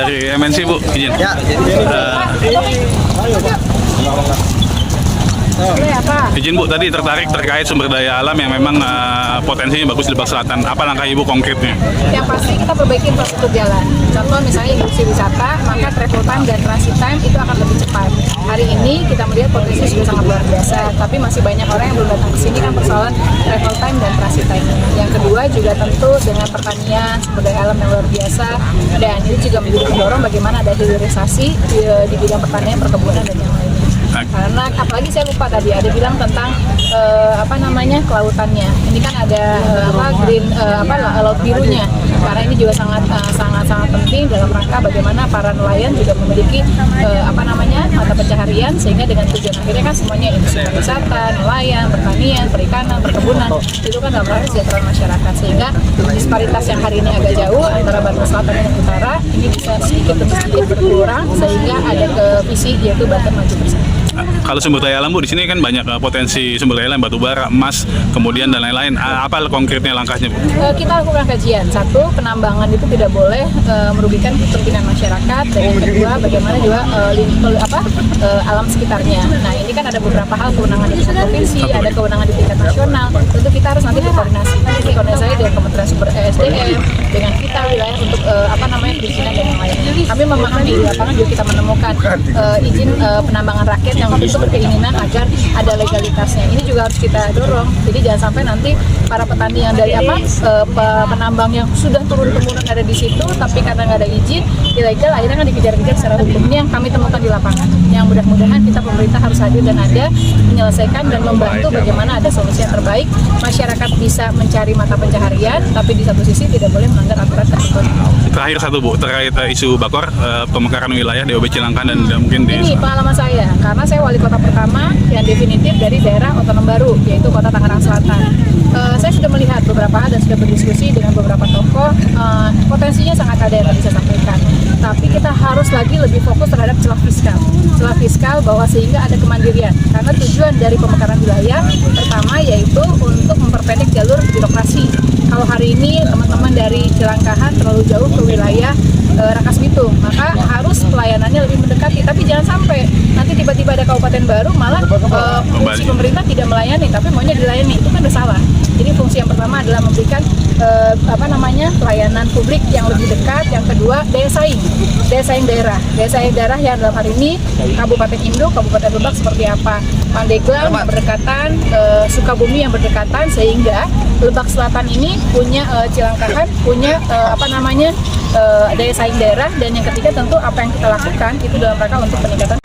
dari MNC Bu, izin. Ya. Izin Bu, tadi tertarik terkait sumber daya alam yang memang potensinya bagus di Lebak Selatan. Apa langkah Ibu konkretnya? Yang pasti kita perbaiki infrastruktur jalan. Contoh misalnya industri wisata, maka travel time dan transit time itu akan lebih cepat. Hari ini kita melihat potensi sudah sangat luar biasa, tapi masih banyak orang yang belum datang ke sini kan persoalan travel time dan transit time. Yang kedua juga tentu dengan pertanian, sumber daya alam yang luar biasa, dan ini juga menjadi pendorong bagaimana ada hilirisasi di bidang pertanian, perkebunan dan yang lainnya. Karena apalagi saya lupa tadi ada bilang tentang kelautannya. Ini kan ada laut birunya. Karena ini juga sangat penting dalam rangka bagaimana para nelayan juga memiliki mata pencaharian, sehingga dengan tujuan akhirnya kan semuanya industri wisata, nelayan, pertanian, perikanan, perkebunan itu kan dalam rangka kesejahteraan masyarakat, sehingga disparitas yang hari ini agak jauh antara Banten Selatan dan Utara ini bisa sedikit demi sedikit berkurang, sehingga ada ke visi yaitu Banten maju bersama. Kalau sumber daya alam Bu, di sini kan banyak potensi sumber daya alam, batu bara, emas, kemudian dan lain-lain. Apa konkretnya langkahnya Bu? Kita lakukan kajian. Satu, penambangan itu tidak boleh merugikan kepentingan masyarakat. Dan yang kedua, bagaimana juga alam sekitarnya. Nah, ini kan ada beberapa hal, kewenangan di tingkat provinsi, ada kewenangan di tingkat nasional. Tentu kita harus nanti berkoordinasi dengan Kementerian Sumber SDM, dengan kita wilayah untuk perizinan dan yang lainnya. Kami memahami di lapangan juga kita menemukan izin penambangan rakyat yang itu berkeinginan agar ada legalitasnya. Ini juga harus kita dorong. Jadi jangan sampai nanti para petani yang dari penambang yang sudah turun-temurun ada di situ, tapi karena nggak ada izin ilegal, akhirnya kan dikejar-kejar secara hukum. Ini yang kami temukan di lapangan. Yang mudah-mudahan kita pemerintah harus hadir dan ada menyelesaikan dan membantu bagaimana ada solusi yang terbaik. Masyarakat bisa mencari mata pencaharian, tapi di satu sisi tidak boleh melanggar aturan tertentu. Terakhir satu Bu, terkait isu bakor, pemekaran wilayah DOB Cilangkap dan mungkin di... Ini pengalaman saya, karena saya wali kota pertama yang definitif dari daerah otonom baru, yaitu kota Tangerang Selatan. Saya sudah melihat beberapa hal dan sudah berdiskusi dengan beberapa tokoh, potensinya sangat ada yang bisa sampaikan. Tapi kita harus lagi lebih fokus terhadap celah fiskal bahwa sehingga ada kemandirian. Karena tujuan dari pemekaran wilayah pertama yaitu untuk memperpendek jalur birokrasi. Kalau hari ini teman-teman dari Cilangkahan terlalu jauh ke wilayah Rangkas Bitung, maka harus pelayanannya lebih mendekati. Tapi jangan sampai nanti tiba-tiba ada kabupaten baru malah fungsi pemerintah tidak melayani, tapi maunya dilayani, itu kan udah salah. Jadi fungsi yang pertama adalah memberikan pelayanan publik yang lebih dekat. Yang kedua, daya saing daerah yang dalam hari ini Kabupaten Induk, Kabupaten Lebak seperti apa, Pandeglang yang berdekatan, Sukabumi yang berdekatan, sehingga Lebak Selatan ini punya Cilangkahan punya daya saing daerah. Dan yang ketiga tentu apa yang kita lakukan itu dalam rangka untuk peningkatan